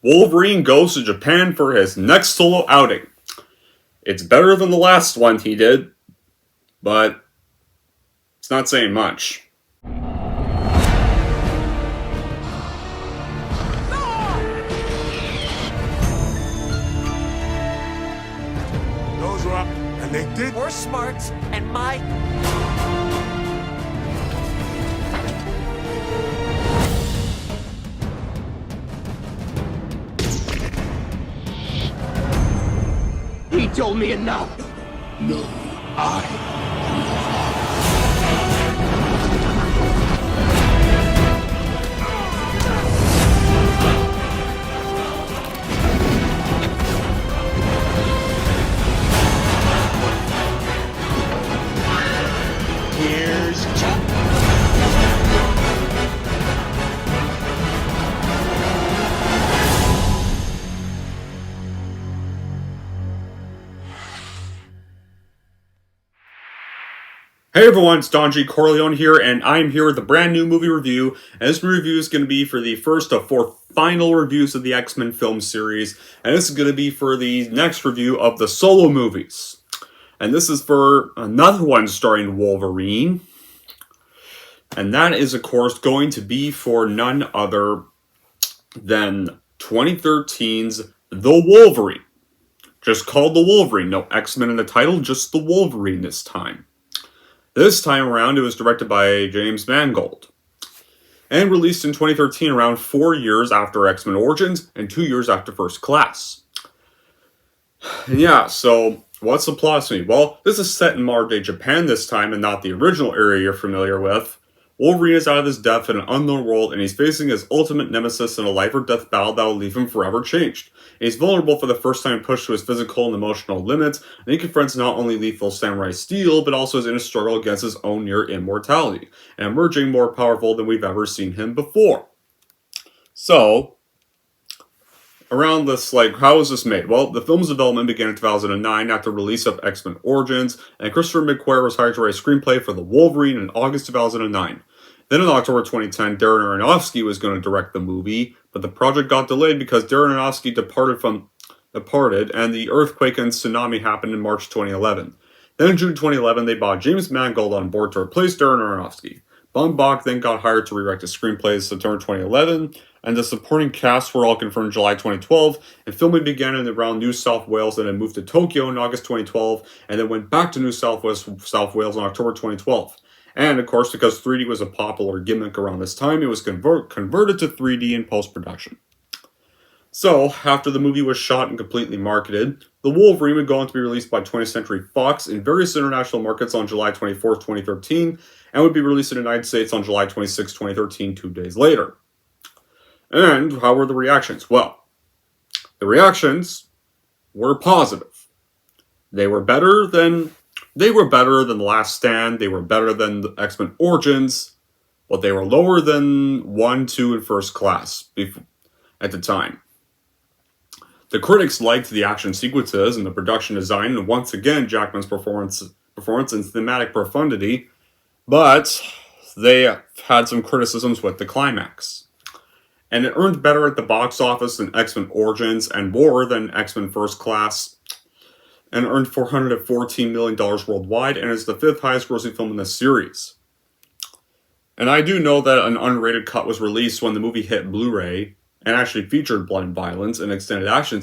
Wolverine goes to Japan for his next solo outing. It's better than the last one he did, but it's not saying much. Those were up, and they did. We're smart, and my... He told me enough. No, I. Here's Chuck. Hey everyone, it's Don G. Corleone here, and I'm here with a brand new movie review, and this review is going to be for the first of 4 final reviews of the X-Men film series, and this is going to be for the next review of the solo movies. And this is for another one starring Wolverine, and that is of course going to be for none other than 2013's The Wolverine. Just called The Wolverine, no X-Men in the title, just The Wolverine this time. This time around, it was directed by James Mangold, and released in 2013, around 4 years after X-Men Origins, and 2 years after First Class. And yeah, so what's the plot to me? Well, this is set in modern-day Japan this time, and not the original area you're familiar with. Wolverine is out of his depth in an unknown world, and he's facing his ultimate nemesis in a life-or-death battle that will leave him forever changed. And he's vulnerable for the first time pushed to his physical and emotional limits, and he confronts not only lethal samurai steel, but also his inner struggle against his own near immortality, and emerging more powerful than we've ever seen him before. So, around this, how was this made? Well, the film's development began in 2009 after the release of X-Men Origins, and Christopher McQuarrie was hired to write a screenplay for The Wolverine in August 2009. Then in October 2010, Darren Aronofsky was going to direct the movie, but the project got delayed because Darren Aronofsky departed, and the earthquake and tsunami happened in March 2011. Then in June 2011, they brought James Mangold on board to replace Darren Aronofsky. Baumbach then got hired to rewrite the screenplay in September 2011, and the supporting cast were all confirmed in July 2012, and filming began in around New South Wales and then moved to Tokyo in August 2012, and then went back to New South Wales in October 2012. And of course, because 3D was a popular gimmick around this time, it was converted to 3D in post-production. So, after the movie was shot and completely marketed, The Wolverine would go on to be released by 20th Century Fox in various international markets on July 24, 2013, and would be released in the United States on July 26, 2013, 2 days later. And how were the reactions? Well, the reactions were positive. They were better than The Last Stand, they were better than the X-Men Origins, but they were lower than 1, 2, and First Class at the time. The critics liked the action sequences and the production design, and once again Jackman's performance and thematic profundity, but they had some criticisms with the climax. And it earned better at the box office than X-Men Origins and more than X-Men First Class, and earned $414 million worldwide, and is the 5th highest grossing film in the series. And I do know that an unrated cut was released when the movie hit Blu-ray, and actually featured blood and violence and extended action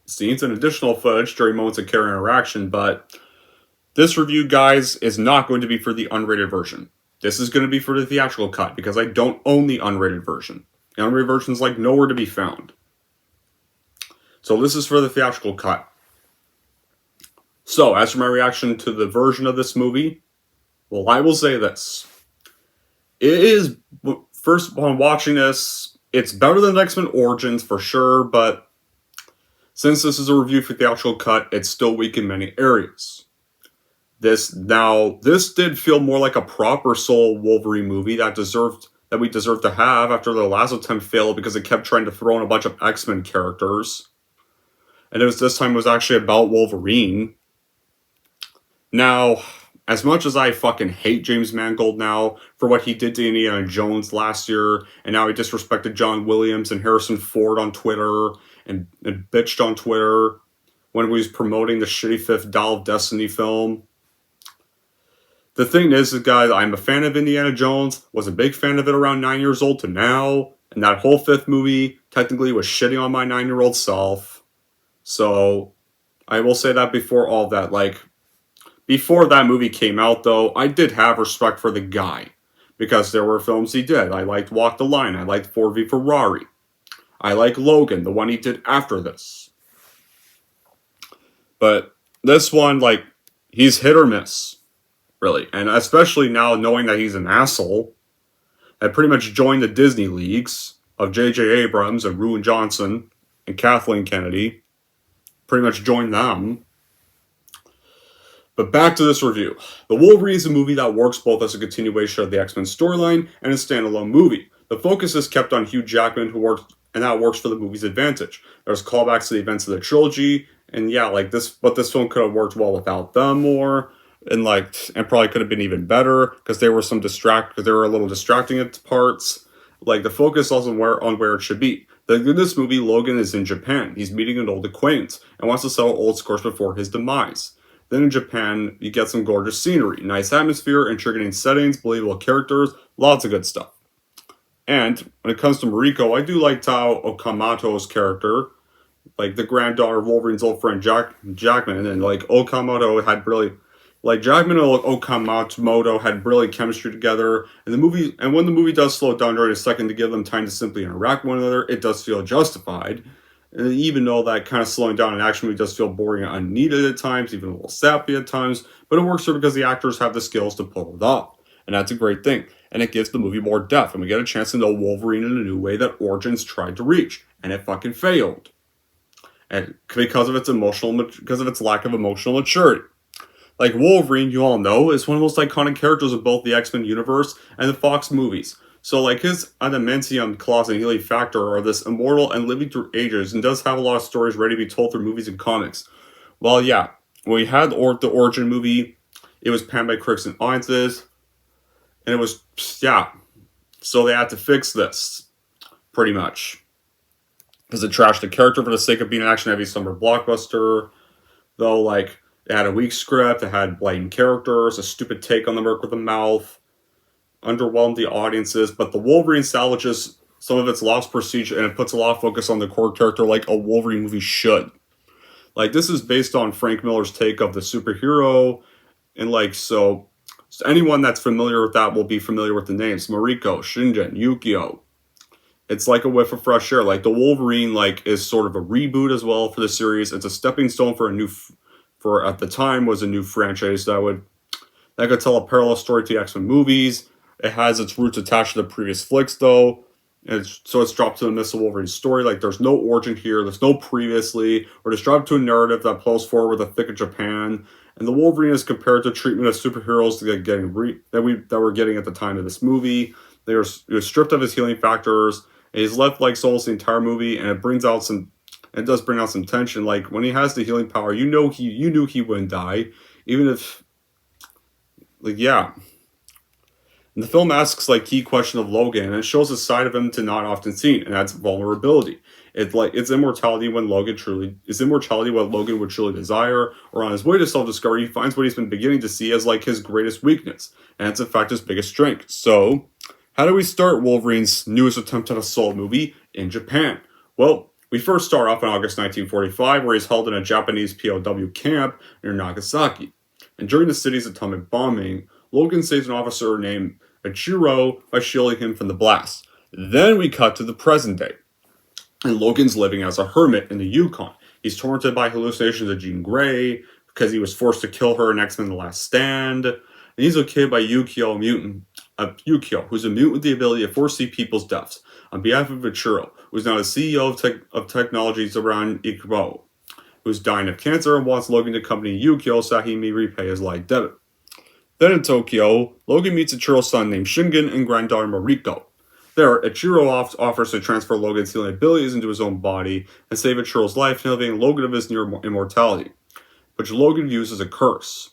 scenes and additional footage during moments of character interaction, but this review, guys, is not going to be for the unrated version. This is going to be for the theatrical cut, because I don't own the unrated version. The unrated version is nowhere to be found. So this is for the theatrical cut. So, as for my reaction to the version of this movie, well, I will say this. It is, first upon watching this, it's better than X-Men Origins for sure, but since this is a review for the theatrical cut, it's still weak in many areas. This did feel more like a proper solo Wolverine movie that we deserved to have after the last attempt failed because it kept trying to throw in a bunch of X-Men characters. And this time it was actually about Wolverine. Now, as much as I fucking hate James Mangold now for what he did to Indiana Jones last year, and now he disrespected John Williams and Harrison Ford on Twitter, and bitched on Twitter when he was promoting the shitty fifth Dial of Destiny film. The thing is, guys, I'm a fan of Indiana Jones, was a big fan of it around 9 years old to now, and that whole fifth movie technically was shitting on my 9-year-old self. So, I will say that before all that, like, before that movie came out, though, I did have respect for the guy, because there were films he did. I liked Walk the Line, I liked Ford v Ferrari, I like Logan, the one he did after this. But this one, like, he's hit or miss. Really, and especially now knowing that he's an asshole, I pretty much joined the Disney leagues of J.J. Abrams and Ruin Johnson and Kathleen Kennedy. Pretty much joined them. But back to this review. The Wolverine is a movie that works both as a continuation of the X-Men storyline and a standalone movie. The focus is kept on Hugh Jackman, and that works for the movie's advantage. There's callbacks to the events of the trilogy, and yeah, like this, but this film could have worked well without them more. And probably could have been even better because they were a little distracting at parts. Like the focus wasn't on where it should be. In this movie, Logan is in Japan. He's meeting an old acquaintance and wants to settle old scores before his demise. Then in Japan, you get some gorgeous scenery, nice atmosphere, intriguing settings, believable characters, lots of good stuff. And when it comes to Mariko, I do like Tao Okamoto's character, like the granddaughter of Wolverine's old friend Jackman, and like Okamoto had really. Like, Jackman and Okamoto had brilliant chemistry together, and when the movie does slow down during a second to give them time to simply interact with one another, it does feel justified. And even though that kind of slowing down an action movie does feel boring and unneeded at times, even a little sappy at times, but it works here because the actors have the skills to pull it off. And that's a great thing. And it gives the movie more depth, and we get a chance to know Wolverine in a new way that Origins tried to reach, and it fucking failed. And because of its lack of emotional maturity. Like, Wolverine, you all know, is one of the most iconic characters of both the X-Men universe and the Fox movies. So, like, his adamantium claws and healing factor are this immortal and living through ages and does have a lot of stories ready to be told through movies and comics. Well, yeah, when we had the Origin movie, it was panned by critics and audiences, and it was, yeah, so they had to fix this, pretty much. Because it trashed the character for the sake of being an action-heavy summer blockbuster, though, like, it had a weak script, it had blatant characters, a stupid take on the Merc with the Mouth, underwhelmed the audiences, but the Wolverine salvages some of its lost prestige and it puts a lot of focus on the core character like a Wolverine movie should. Like, this is based on Frank Miller's take of the superhero, and like, so anyone that's familiar with that will be familiar with the names. Mariko, Shingen, Yukio. It's like a whiff of fresh air. Like, the Wolverine, like, is sort of a reboot as well for the series. It's a stepping stone for at the time, was a new franchise that could tell a parallel story to the X-Men movies. It has its roots attached to the previous flicks, though. So it's dropped to the midst of Wolverine's story. Like, there's no origin here, there's no previously. We're just dropped to a narrative that plows forward with the thick of Japan. And the Wolverine is compared to treatment of superheroes that we're getting at the time of this movie. He was stripped of his healing factors, and he's left like souls the entire movie, and it does bring out some tension. Like, when he has the healing power, you knew he wouldn't die, even if, like, yeah. And the film asks, like, key question of Logan, and it shows a side of him to not often seen, and that's vulnerability. It's immortality what Logan would truly desire, or on his way to self-discovery, he finds what he's been beginning to see as, like, his greatest weakness, and it's in fact his biggest strength. So, how do we start Wolverine's newest attempt at a solo movie in Japan? Well, we first start off in August 1945, where he's held in a Japanese POW camp near Nagasaki. And during the city's atomic bombing, Logan saves an officer named Ichiro by shielding him from the blast. Then we cut to the present day, and Logan's living as a hermit in the Yukon. He's tormented by hallucinations of Jean Grey, because he was forced to kill her in X-Men The Last Stand. And he's located by Yukio, who's a mutant with the ability to foresee people's deaths, on behalf of Ichiro, who's now the CEO of technologies around Ikubo, who's dying of cancer and wants Logan to accompany Yukio so that he may repay his life debt. Then in Tokyo, Logan meets Ichiro's son named Shingen and granddaughter Mariko. There, Ichiro offers to transfer Logan's healing abilities into his own body and save Ichiro's life, elevating Logan of his near immortality, which Logan views as a curse.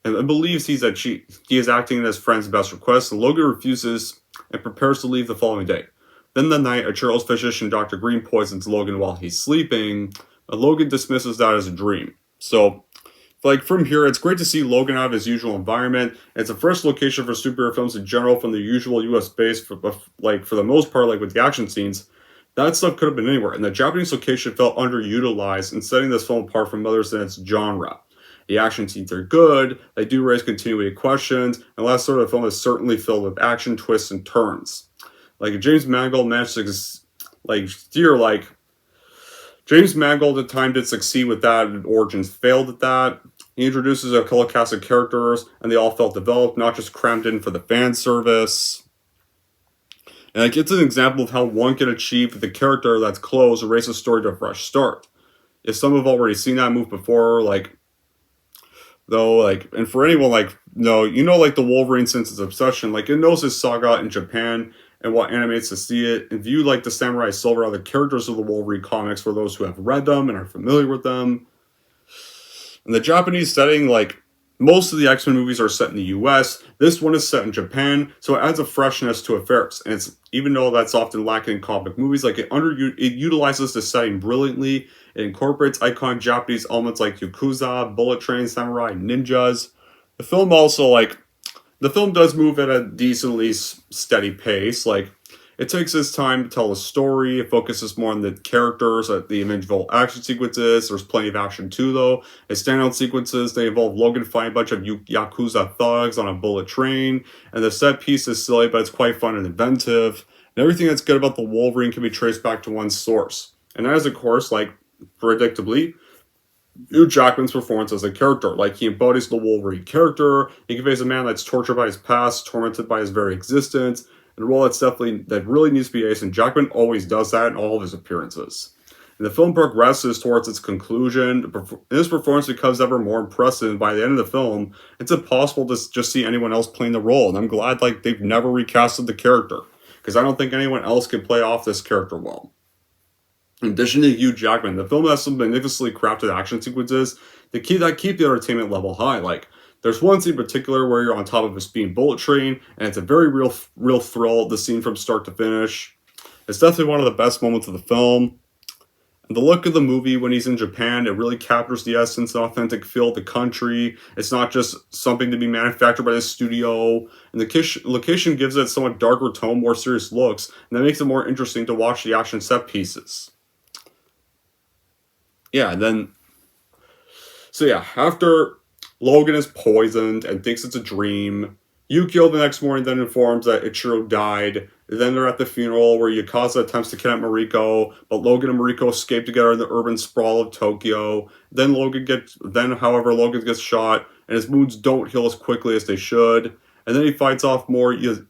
and believes he is acting at his friend's best request, and Logan refuses and prepares to leave the following day. Then the night, a Charles physician, Dr. Green, poisons Logan while he's sleeping, and Logan dismisses that as a dream. So, like, from here, it's great to see Logan out of his usual environment. It's a fresh location for superhero films in general from the usual US base, for the most part, like with the action scenes. That stuff could have been anywhere, and the Japanese location felt underutilized in setting this film apart from others in its genre. The action scenes are good, they do raise continuity questions, and the last third of the film is certainly filled with action, twists, and turns. Like, James Mangold managed to, James Mangold at the time did succeed with that, and Origins failed at that. He introduces a color cast of characters, and they all felt developed, not just crammed in for the fan service. And like, it's an example of how one can achieve with a character that's closed or raise a story to a fresh start. If some have already seen that move before, and for anyone like the Wolverine since its obsession, like, it knows its saga in Japan and what animates to see it, and view like the Samurai Silver are the characters of the Wolverine comics for those who have read them and are familiar with them. In the Japanese setting, like, most of the X-Men movies are set in the US. This one is set in Japan, so it adds a freshness to affairs. And it's, even though that's often lacking in comic movies, like, it utilizes the setting brilliantly. It incorporates iconic Japanese elements like Yakuza, bullet trains, samurai, ninjas. The film does move at a decently steady pace. Like, it takes its time to tell a story. It focuses more on the characters, the individual action sequences. There's plenty of action too, though. Its standout sequences, they involve Logan fighting a bunch of Yakuza thugs on a bullet train. And the set piece is silly, but it's quite fun and inventive. And everything that's good about the Wolverine can be traced back to one source. And that is, of course, like, predictably, Hugh Jackman's performance as a character. Like, he embodies the Wolverine character. He conveys a man that's tortured by his past, tormented by his very existence. And a role that really needs to be aced, and Jackman always does that in all of his appearances. And the film progresses towards its conclusion. This performance becomes ever more impressive. By the end of the film, it's impossible to just see anyone else playing the role. And I'm glad, like, they've never recasted the character, because I don't think anyone else can play off this character well. In addition to Hugh Jackman, the film has some magnificently crafted action sequences that keep the entertainment level high. Like, there's one scene in particular where you're on top of a speeding bullet train, and it's a very real thrill, the scene from start to finish. It's definitely one of the best moments of the film. And the look of the movie when he's in Japan, it really captures the essence and authentic feel of the country. It's not just something to be manufactured by the studio. And the location gives it somewhat darker tone, more serious looks, and that makes it more interesting to watch the action set pieces. After Logan is poisoned and thinks it's a dream, Yukio the next morning then informs that Ichiro died. Then they're at the funeral where Yukasa attempts to kidnap Mariko, but Logan and Mariko escape together in the urban sprawl of Tokyo. However, Logan gets shot, and his wounds don't heal as quickly as they should. And then he fights off more Yakuza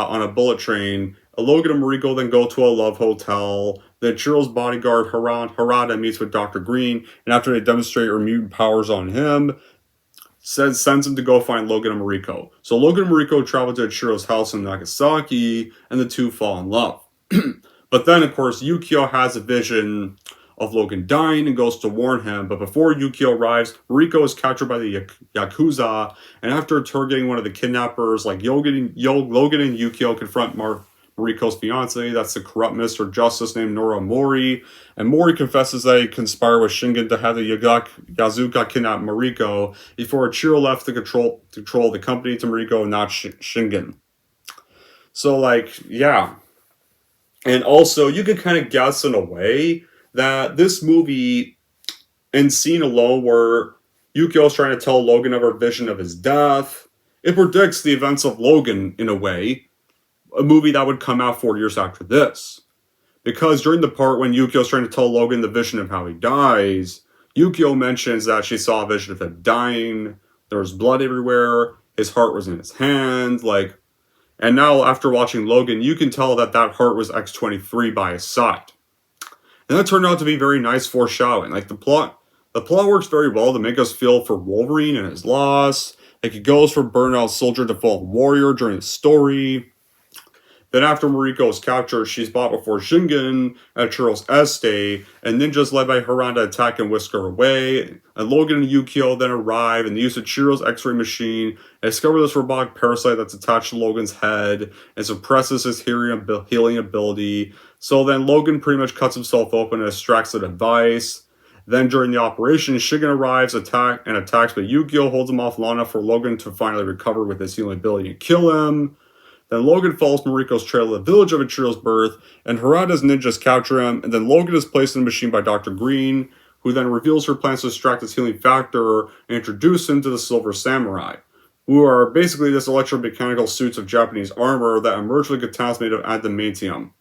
on a bullet train. Logan and Mariko then go to a love hotel. Then Chiro's bodyguard Harada meets with Dr. Green, and after they demonstrate her mutant powers on him, sends him to go find Logan and Mariko. So Logan and Mariko travel to Chiro's house in Nagasaki, and the two fall in love. But then, of course, Yukio has a vision of Logan dying and goes to warn him. But before Yukio arrives, Mariko is captured by the Yakuza, and after interrogating one of the kidnappers, like Logan and Yukio confront Mariko's fiance, that's the corrupt Minister of Justice named Nora Mori, and Mori confesses that he conspired with Shingen to have the Yakuza kidnap Mariko before Ichiro left to control the company to Mariko and not Shingen. So, and also you can kind of guess in a way that this movie, in scene alone where Yukio's trying to tell Logan of her vision of his death, it predicts the events of Logan in a way. A movie that would come out 4 years after this. Because during the part when Yukio's trying to tell Logan the vision of how he dies, Yukio mentions that she saw a vision of him dying, there was blood everywhere, his heart was in his hand, and now after watching Logan, you can tell that heart was X-23 by his side. And that turned out to be very nice foreshadowing. The plot works very well to make us feel for Wolverine and his loss. He goes from burnout soldier to fallen warrior during the story. Then after Mariko is captured, she's brought before Shingen at Chiro's estate, and ninjas led by Harada attack and whisk her away. And Logan and Yukio then arrive and use Chiro's X-ray machine and discover this robotic parasite that's attached to Logan's head and suppresses his healing ability. So then Logan pretty much cuts himself open and extracts the device. Then during the operation, Shingen arrives, attacks, but Yukio holds him off long enough for Logan to finally recover with his healing ability and kill him. Then Logan follows Mariko's trail to the village of Ichiro's birth, and Harada's ninjas capture him, and then Logan is placed in a machine by Dr. Green, who then reveals her plans to extract his healing factor and introduce him to the Silver Samurai, who are basically just electromechanical suits of Japanese armor that emerge like katanas made of adamantium.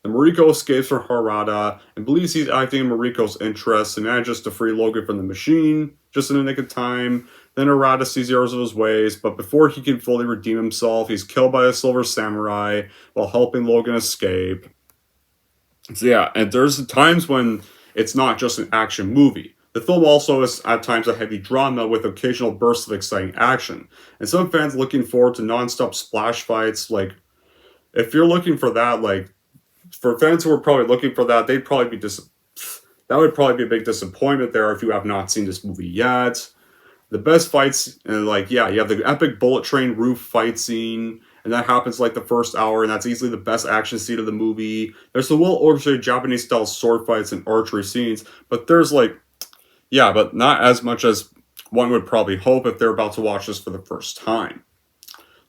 And Mariko escapes from Harada and believes he's acting in Mariko's interests and manages to free Logan from the machine, just in the nick of time. Then Harada sees the errors of his ways, but before he can fully redeem himself, he's killed by a Silver Samurai while helping Logan escape. So yeah, and there's times when it's not just an action movie. The film also is at times a heavy drama with occasional bursts of exciting action. And some fans looking forward to non-stop splash fights, like, if you're looking for that, like, for fans who are probably looking for that, they'd probably be that would probably be a big disappointment there if you have not seen this movie yet. The best fights, and like, yeah, you have the epic bullet train roof fight scene, and that happens like the first hour, and that's easily the best action scene of the movie. There's the well-orchestrated Japanese-style sword fights and archery scenes, but there's like, yeah, but not as much as one would probably hope if they're about to watch this for the first time.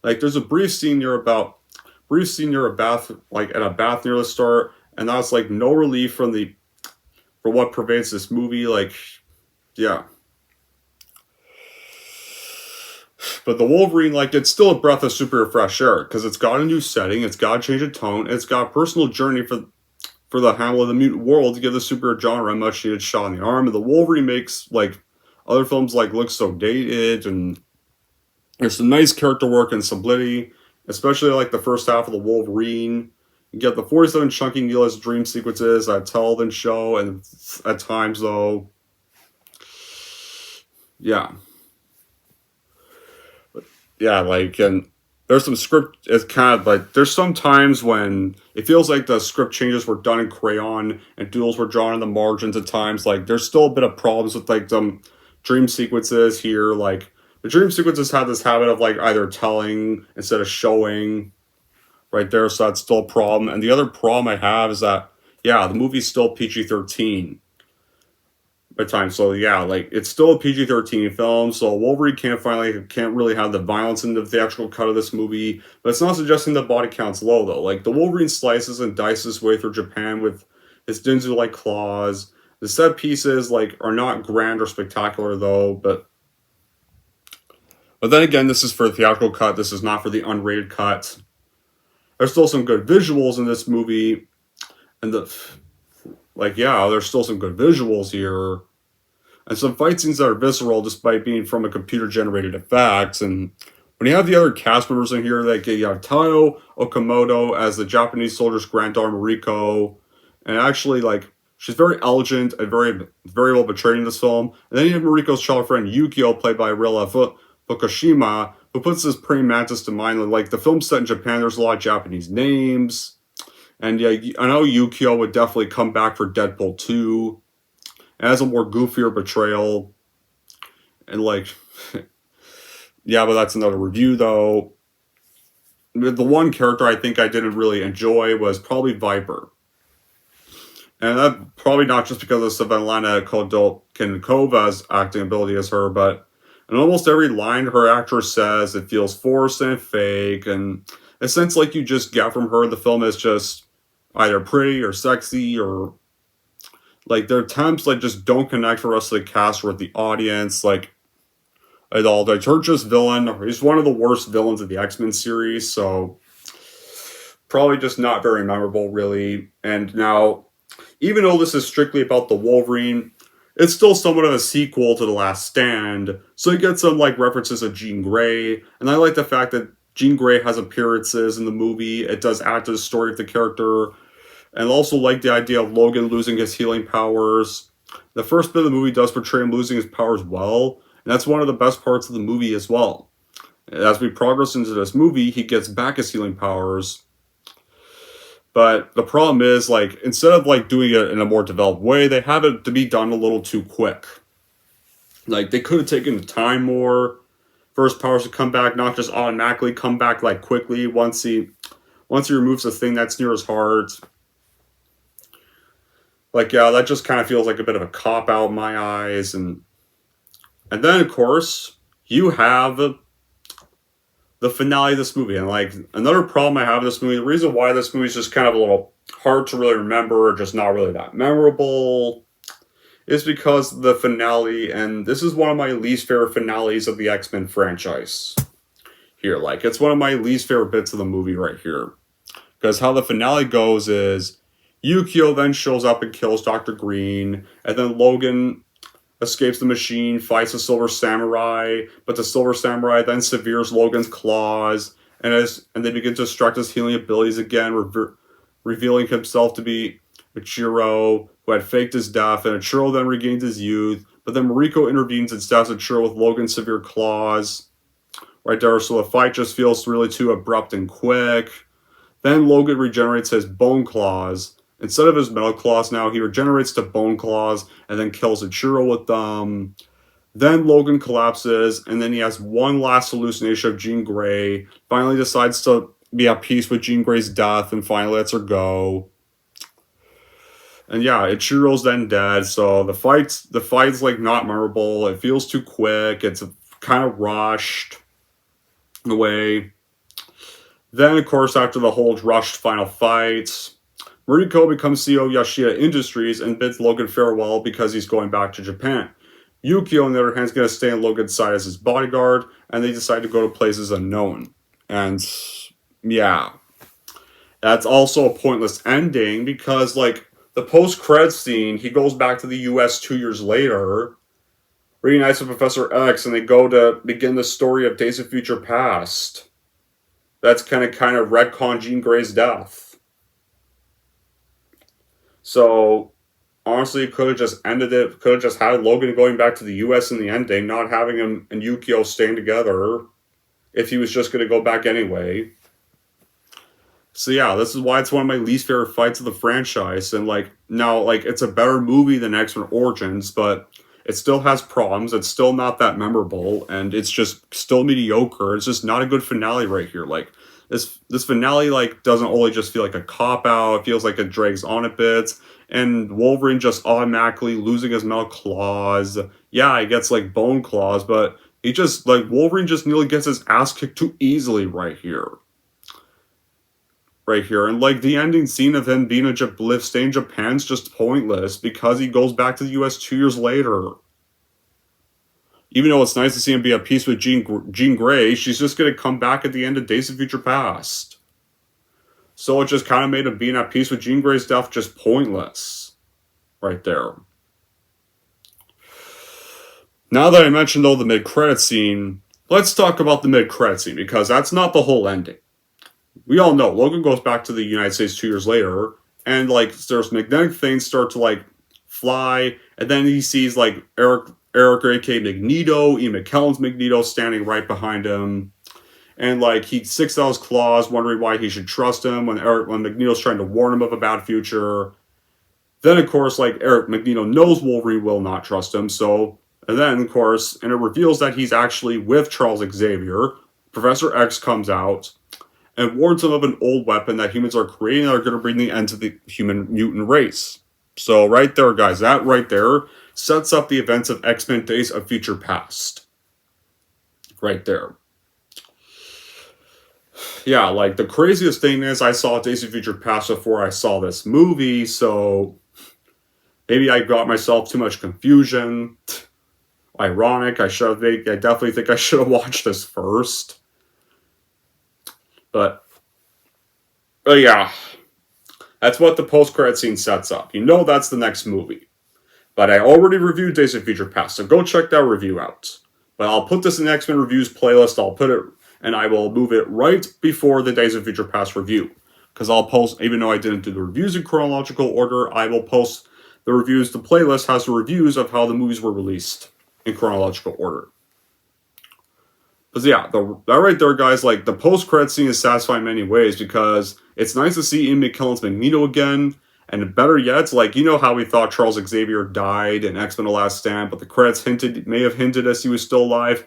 Like, there's a brief scene near a bath, like at a bath near the start, and that's like no relief for what pervades this movie. Like, yeah. But the Wolverine, like, it's still a breath of super fresh air because it's got a new setting, it's got a change of tone, it's got a personal journey for the handle of the mutant world to give the super genre a much needed shot in the arm. And the Wolverine makes like other films like look so dated, and there's some nice character work and stability. Especially like the first half of the Wolverine. You get the 47 chunky needless dream sequences that tell and show, and at times though, yeah. But, yeah, like, and there's some script, it's kind of like, there's some times when it feels like the script changes were done in crayon and doodles were drawn in the margins at times. Like, there's still a bit of problems with like some dream sequences here, like, the dream sequences have this habit of like either telling instead of showing right there, so that's still a problem. And the other problem I have is that, yeah, the movie's still PG-13 at times. So yeah, like it's still a PG-13 film, so Wolverine can't really have the violence in the theatrical cut of this movie, but it's not suggesting the body count's low though. Like the Wolverine slices and dices his way through Japan with his Dinzu-like claws. The set pieces like are not grand or spectacular though, but then again, this is for the theatrical cut. This is not for the unrated cut. There's still some good visuals in this movie. And there's still some good visuals here. And some fight scenes that are visceral despite being from a computer-generated effects. And when you have the other cast members in here, like you have Tayo Okamoto as the Japanese soldier's granddaughter Mariko. And actually, like, she's very elegant and very, very well portrayed in this film. And then you have Mariko's child friend Yukio, played by Rilla Fukushima, who puts this praying mantis to mind. Like, the film's set in Japan, there's a lot of Japanese names. And yeah, I know Yukio would definitely come back for Deadpool 2 as a more goofier portrayal. And like, yeah, but that's another review though. The one character I think I didn't really enjoy was probably Viper. And that probably not just because of Svetlana Kovalkova's acting ability as her, but in almost every line her actress says, it feels forced and fake, and a sense like you just get from her, the film is just either pretty or sexy, or like their attempts like just don't connect for us to the cast or with the audience, like at all. The Church's villain, he's one of the worst villains of the X-Men series, so probably just not very memorable really. And now, even though this is strictly about the Wolverine, it's still somewhat of a sequel to The Last Stand, so you get some like references of Jean Grey, and I like the fact that Jean Grey has appearances in the movie. It does add to the story of the character, and also like the idea of Logan losing his healing powers. The first bit of the movie does portray him losing his powers well, and that's one of the best parts of the movie as well. As we progress into this movie, he gets back his healing powers, But the problem is, like, instead of like doing it in a more developed way, they have it to be done a little too quick. Like, they could have taken the time more for his powers to come back, not just automatically come back like quickly once he removes the thing that's near his heart. Like, yeah, that just kind of feels like a bit of a cop out in my eyes. And then, of course, you have the finale of this movie. And, like, another problem I have in this movie, the reason why this movie is just kind of a little hard to really remember, or just not really that memorable, is because the finale, and this is one of my least favorite finales of the X-Men franchise. Here, like, it's one of my least favorite bits of the movie right here. Because how the finale goes is, Yukio then shows up and kills Dr. Green, and then Logan escapes the machine, fights the Silver Samurai, but the Silver Samurai then severes Logan's claws, and they begin to destruct his healing abilities again, revealing himself to be Ichiro, who had faked his death, and Ichiro then regains his youth, but then Mariko intervenes and stabs Ichiro with Logan's severe claws. Right there, so the fight just feels really too abrupt and quick. Then Logan regenerates his bone claws. Instead of his metal claws now, he regenerates to bone claws and then kills Ichiro with them. Then Logan collapses, and then he has one last hallucination of Jean Grey, finally decides to be at peace with Jean Grey's death, and finally lets her go. And yeah, Ichiro's then dead, so the fight's like not memorable, it feels too quick, it's kind of rushed in a way. Then, of course, after the whole rushed final fight, Mariko becomes CEO of Yashida Industries and bids Logan farewell because he's going back to Japan. Yukio, on the other hand, is going to stay on Logan's side as his bodyguard, and they decide to go to places unknown. And, yeah. That's also a pointless ending, because, like, the post-credits scene, he goes back to the US 2 years later, reunites with Professor X, and they go to begin the story of Days of Future Past. That's kind of retcon Jean Grey's death. So, honestly, it could have just ended it. Could have just had Logan going back to the US in the ending, not having him and Yukio staying together, if he was just going to go back anyway. So yeah, this is why it's one of my least favorite fights of the franchise. And like, now, like, it's a better movie than X-Men Origins, but it still has problems. It's still not that memorable, and it's just still mediocre. It's just not a good finale right here. Like, this finale, like, doesn't only just feel like a cop-out, it feels like it drags on a bit, and Wolverine just automatically losing his metal claws. Yeah, he gets, like, bone claws, but he just, like, Wolverine just nearly gets his ass kicked too easily right here. Right here, and, like, the ending scene of him being staying in Japan's just pointless, because he goes back to the US 2 years later. Even though it's nice to see him be at peace with Jean Grey, she's just going to come back at the end of Days of Future Past. So it just kind of made him being at peace with Jean Grey's death just pointless. Right there. Now that I mentioned, though, the mid-credit scene, let's talk about the mid-credit scene, because that's not the whole ending. We all know, Logan goes back to the United States 2 years later, and, like, there's magnetic things start to, like, fly, and then he sees, like, Eric, aka Magneto, Ian McKellen's Magneto, standing right behind him. And, like, he sticks out his claws, wondering why he should trust him when Magneto's trying to warn him of a bad future. Then, of course, like, Magneto knows Wolverine will not trust him, so... And then, of course, and it reveals that he's actually with Charles Xavier. Professor X comes out and warns him of an old weapon that humans are creating that are going to bring the end to the human mutant race. So, right there, guys, that right there sets up the events of X-Men Days of Future Past. Right there. Yeah, like, the craziest thing is I saw Days of Future Past before I saw this movie, so maybe I got myself too much confusion. Ironic, I definitely think I should have watched this first. But yeah, that's what the post-credit scene sets up. You know that's the next movie. But I already reviewed Days of Future Past, so go check that review out. But I'll put this in the X-Men Reviews playlist, I'll put it, and I will move it right before the Days of Future Past review. Because I'll post, even though I didn't do the reviews in chronological order, I will post the reviews. The playlist has the reviews of how the movies were released in chronological order. But yeah, that right there, guys, like, the post-credit scene is satisfying in many ways because it's nice to see Ian McKellen's Magneto again, and better yet, like, you know how we thought Charles Xavier died in X-Men The Last Stand, but the credits may have hinted as he was still alive.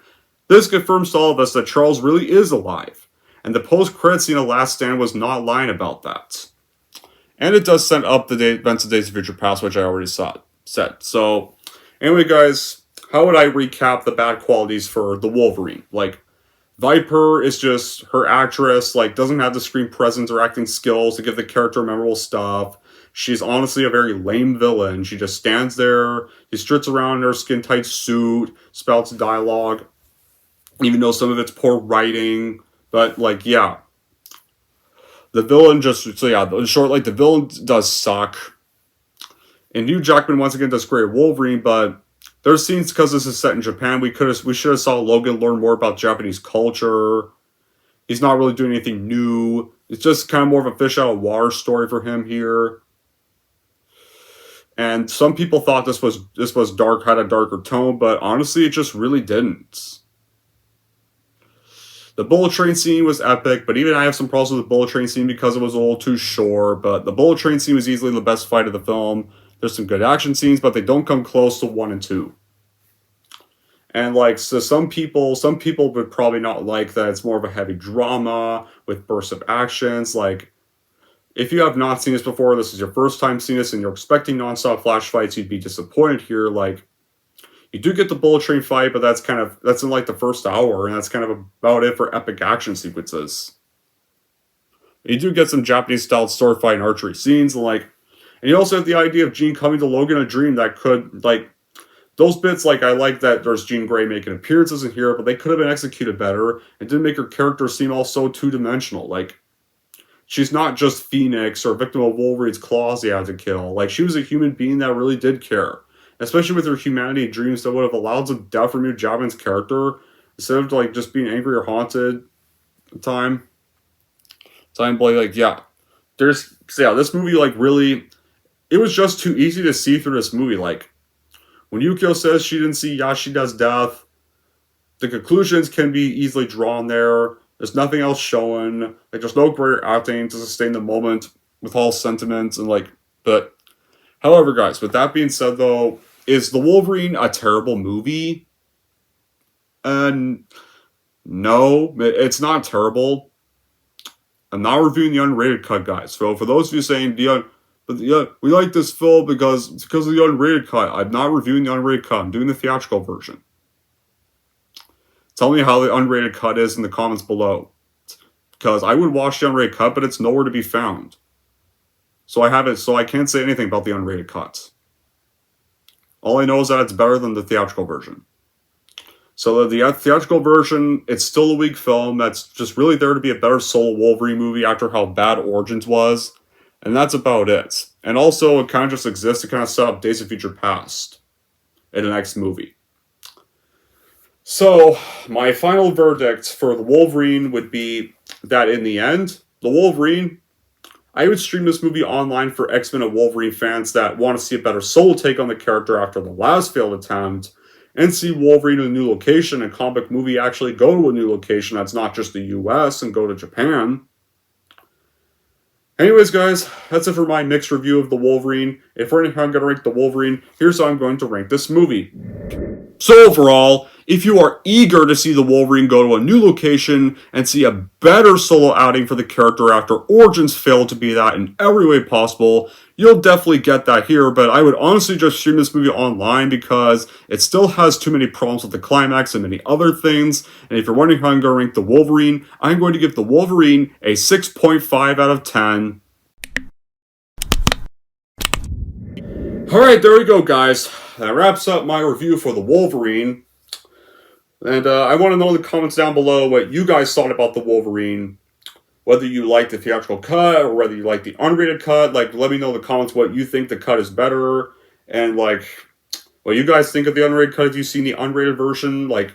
This confirms to all of us that Charles really is alive, and the post-credit scene of Last Stand was not lying about that. And it does set up the events of Days of Future Past, which I already said. So, anyway, guys, how would I recap the bad qualities for the Wolverine? Like, Viper is just her actress, like, doesn't have the screen presence or acting skills to give the character memorable stuff. She's honestly a very lame villain. She just stands there, she strits around in her skin-tight suit, spouts dialogue, even though some of it's poor writing. But, like, yeah. The villain in short, like, the villain does suck. And Hugh Jackman once again does great Wolverine, but there's scenes, because this is set in Japan, we should have saw Logan learn more about Japanese culture. He's not really doing anything new. It's just kind of more of a fish out of water story for him here. And some people thought this was dark, had a darker tone, but honestly, it just really didn't. The bullet train scene was epic, but even I have some problems with the bullet train scene because it was a little too short. But the bullet train scene was easily the best fight of the film. There's some good action scenes, but they don't come close to 1 and 2. And like, so some people would probably not like that it's more of a heavy drama with bursts of actions. Like, if you have not seen this before, this is your first time seeing this, and you're expecting nonstop flash fights, you'd be disappointed here. Like, you do get the bullet train fight, but that's in like the first hour, and that's kind of about it for epic action sequences. You do get some Japanese-style sword fight and archery scenes, and you also have the idea of Jean coming to Logan in a dream that could, like, those bits, like, I like that there's Jean Grey making appearances in here, but they could have been executed better, and didn't make her character seem all so two-dimensional. Like, she's not just Phoenix or a victim of Wolverine's claws he had to kill. Like, she was a human being that really did care. Especially with her humanity and dreams that would have allowed some depth from Hugh Jackman's character, instead of, like, just being angry or haunted at the time. Like, yeah. This movie, like, really, it was just too easy to see through this movie. Like, when Yukio says she didn't see Yashida's death, the conclusions can be easily drawn there. There's nothing else shown. Like, there's no greater acting to sustain the moment with all sentiments, and, like, but... However, guys, with that being said, though, is The Wolverine a terrible movie? No, it's not terrible. I'm not reviewing the unrated cut, guys. So for those of you saying, we like this film because of the unrated cut, I'm not reviewing the unrated cut. I'm doing the theatrical version. Tell me how the unrated cut is in the comments below. Because I would watch the unrated cut, but it's nowhere to be found. So I can't say anything about the unrated cut. All I know is that it's better than the theatrical version. So the theatrical version, it's still a weak film that's just really there to be a better solo Wolverine movie after how bad Origins was. And that's about it. And also, it kind of just exists to kind of set up Days of Future Past in the next movie. So, my final verdict for the Wolverine would be that in the end, the Wolverine... I would stream this movie online for X-Men and Wolverine fans that want to see a better solo take on the character after the last failed attempt, and see Wolverine in a new location and comic movie actually go to a new location that's not just the US and go to Japan. Anyways, guys, that's it for my mixed review of the Wolverine. If we're going to rank the Wolverine, here's how I'm going to rank this movie. So overall, if you are eager to see the Wolverine go to a new location and see a better solo outing for the character after Origins failed to be that in every way possible, you'll definitely get that here, but I would honestly just stream this movie online because it still has too many problems with the climax and many other things, and if you're wondering how I'm going to rank the Wolverine, I'm going to give the Wolverine a 6.5 out of 10. Alright, there we go, guys. That wraps up my review for the Wolverine. And I want to know in the comments down below what you guys thought about the Wolverine. Whether you like the theatrical cut or whether you like the unrated cut. Like, let me know in the comments what you think the cut is better. And, like, what you guys think of the unrated cut if you've seen the unrated version. Like,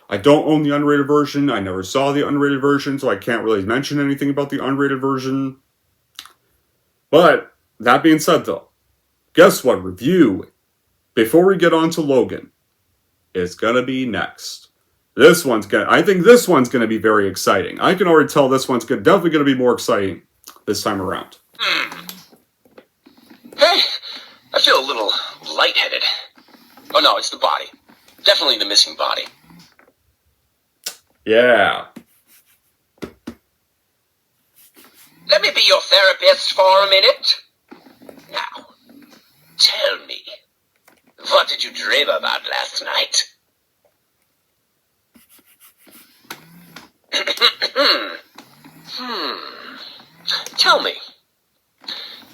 I don't own the unrated version. I never saw the unrated version, so I can't really mention anything about the unrated version. But, that being said, though, guess what review, before we get on to Logan, is gonna be next. I think this one's gonna be very exciting. I can already tell this one's definitely gonna be more exciting this time around. Hey, I feel a little lightheaded. Oh no, it's the body. Definitely the missing body. Yeah. Let me be your therapist for a minute. Now, tell me, what did you dream about last night? Tell me,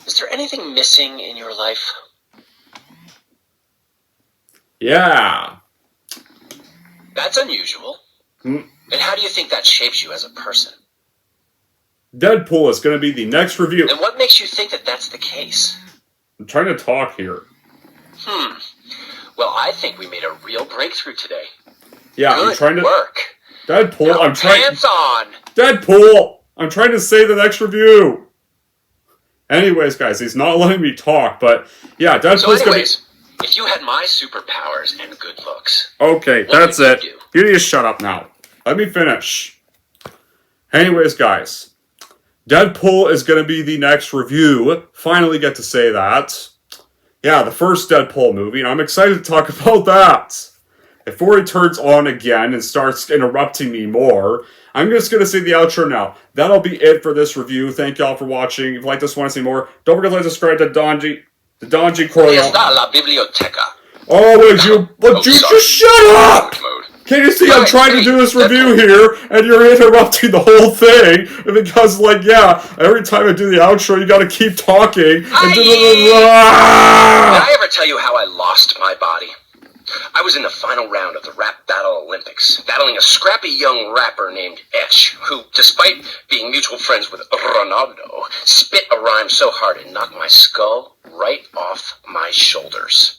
is there anything missing in your life? Yeah. That's unusual. And how do you think that shapes you as a person? Deadpool is going to be the next review. And what makes you think that that's the case? I'm trying to talk here. Well, I think we made a real breakthrough today. Yeah, Good I'm trying to... work. Deadpool, Now, I'm trying... pants on! Deadpool! I'm trying to say the next review! Anyways, guys, he's not letting me talk, but... Yeah, Deadpool's So anyways, gonna be... if you had my superpowers and good looks... Okay, what that's would it. you do? You need to shut up now. Let me finish. Anyways, guys. Deadpool is going to be the next review. Finally get to say that. Yeah, the first Deadpool movie, and I'm excited to talk about that. Before he turns on again and starts interrupting me more, I'm just going to say the outro now. That'll be it for this review. Thank y'all for watching. If you like this, want to see more, don't forget to subscribe to Donji Corleone. Está la biblioteca. Oh, would you sorry. just shut up? Mode. Can you see I'm Right, trying to hey, do this review Deadpool. here, and you're interrupting the whole thing? Because, like, yeah, every time I do the outro, you gotta keep talking. And Did I ever tell you how I lost my body? I was in the final round of the Rap Battle Olympics, battling a scrappy young rapper named Etch, who, despite being mutual friends with Ronaldo, spit a rhyme so hard it knocked my skull right off my shoulders.